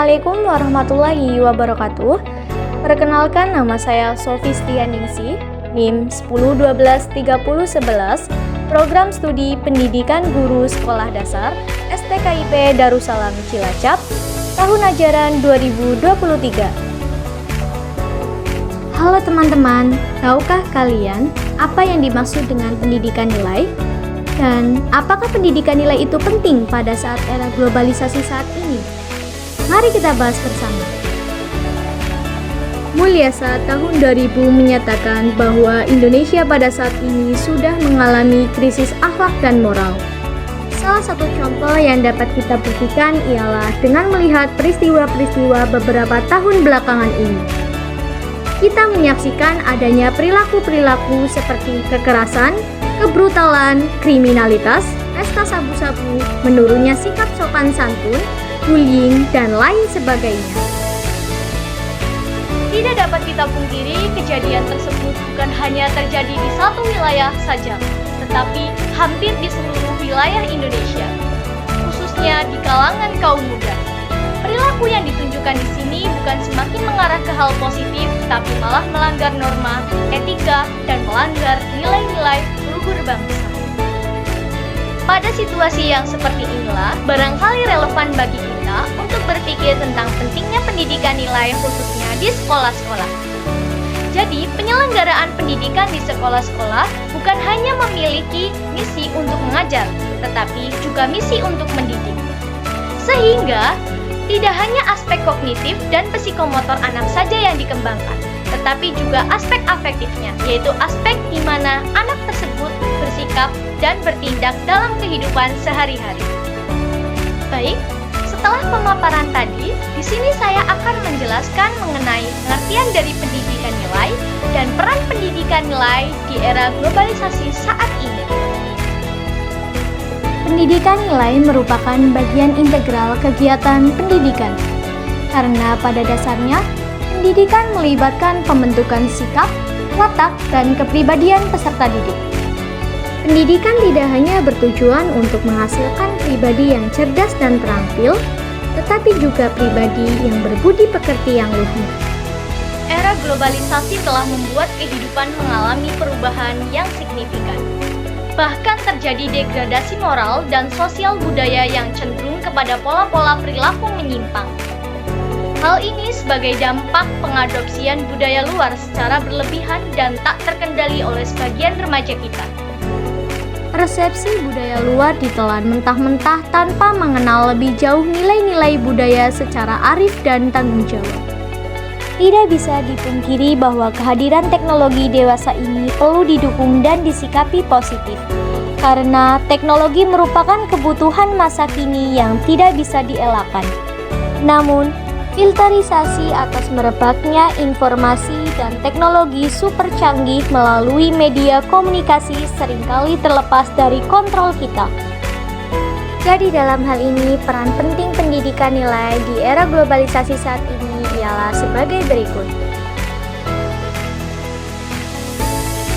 Assalamualaikum warahmatullahi wabarakatuh. Perkenalkan, nama saya Sofistianingsih, NIM 10123011, Program Studi Pendidikan Guru Sekolah Dasar STKIP Darussalam Cilacap, tahun ajaran 2023. Halo teman-teman, tahukah kalian apa yang dimaksud dengan pendidikan nilai? Dan apakah pendidikan nilai itu penting pada saat era globalisasi saat ini? Mari kita bahas bersama. Mulyasa tahun 2000 menyatakan bahwa Indonesia pada saat ini sudah mengalami krisis akhlak dan moral. Salah satu contoh yang dapat kita buktikan ialah dengan melihat peristiwa-peristiwa beberapa tahun belakangan ini. Kita menyaksikan adanya perilaku-perilaku seperti kekerasan, kebrutalan, kriminalitas, pesta sabu-sabu, menurunnya sikap sopan santun, bullying, dan lain sebagainya. Tidak dapat kita pungkiri, kejadian tersebut bukan hanya terjadi di satu wilayah saja, tetapi hampir di seluruh wilayah Indonesia, khususnya di kalangan kaum muda. Perilaku yang ditunjukkan di sini bukan semakin mengarah ke hal positif, tapi malah melanggar norma, etika, dan melanggar nilai-nilai luhur bangsa. Pada situasi yang seperti inilah, barangkali relevan bagi kita untuk berpikir tentang pentingnya pendidikan nilai khususnya di sekolah-sekolah. Jadi, penyelenggaraan pendidikan di sekolah-sekolah bukan hanya memiliki misi untuk mengajar, tetapi juga misi untuk mendidik. Sehingga, tidak hanya aspek kognitif dan psikomotor anak saja yang dikembangkan, tetapi juga aspek afektifnya, yaitu aspek di mana anak tersebut bersikap dan bertindak dalam kehidupan sehari-hari. Baik, setelah pemaparan tadi, di sini saya akan menjelaskan mengenai pengertian dari pendidikan nilai dan peran pendidikan nilai di era globalisasi saat ini. Pendidikan nilai merupakan bagian integral kegiatan pendidikan, karena pada dasarnya pendidikan melibatkan pembentukan sikap, watak, dan kepribadian peserta didik. Pendidikan tidak hanya bertujuan untuk menghasilkan pribadi yang cerdas dan terampil, tetapi juga pribadi yang berbudi pekerti yang luhur. Era globalisasi telah membuat kehidupan mengalami perubahan yang signifikan. Bahkan terjadi degradasi moral dan sosial budaya yang cenderung kepada pola-pola perilaku menyimpang. Hal ini sebagai dampak pengadopsian budaya luar secara berlebihan dan tak terkendali oleh sebagian remaja kita. Persepsi budaya luar ditelan mentah-mentah tanpa mengenal lebih jauh nilai-nilai budaya secara arif dan tanggung jawab. Tidak bisa dipungkiri bahwa kehadiran teknologi dewasa ini perlu didukung dan disikapi positif, karena teknologi merupakan kebutuhan masa kini yang tidak bisa dielakkan. Namun, filterisasi atas merebaknya informasi dan teknologi super canggih melalui media komunikasi seringkali terlepas dari kontrol kita. Jadi dalam hal ini, peran penting pendidikan nilai di era globalisasi saat ini ialah sebagai berikut.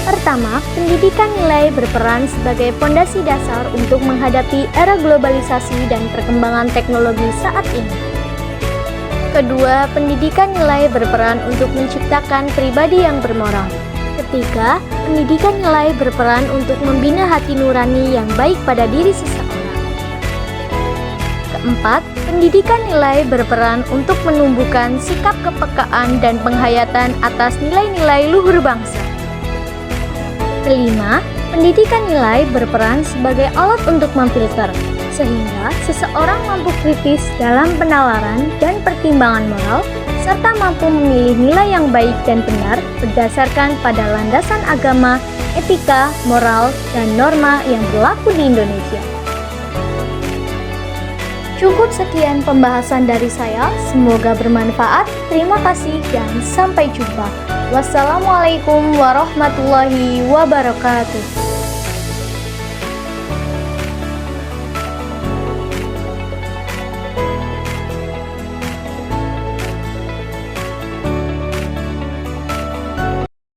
Pertama, pendidikan nilai berperan sebagai fondasi dasar untuk menghadapi era globalisasi dan perkembangan teknologi saat ini. Kedua, pendidikan nilai berperan untuk menciptakan pribadi yang bermoral. Ketiga, pendidikan nilai berperan untuk membina hati nurani yang baik pada diri seseorang. Keempat, pendidikan nilai berperan untuk menumbuhkan sikap kepekaan dan penghayatan atas nilai-nilai luhur bangsa. Kelima, pendidikan nilai berperan sebagai alat untuk memfilter, sehingga seseorang mampu kritis dalam penalaran dan pertimbangan moral, serta mampu memilih nilai yang baik dan benar berdasarkan pada landasan agama, etika, moral, dan norma yang berlaku di Indonesia. Cukup sekian pembahasan dari saya, semoga bermanfaat. Terima kasih dan sampai jumpa. Wassalamualaikum warahmatullahi wabarakatuh.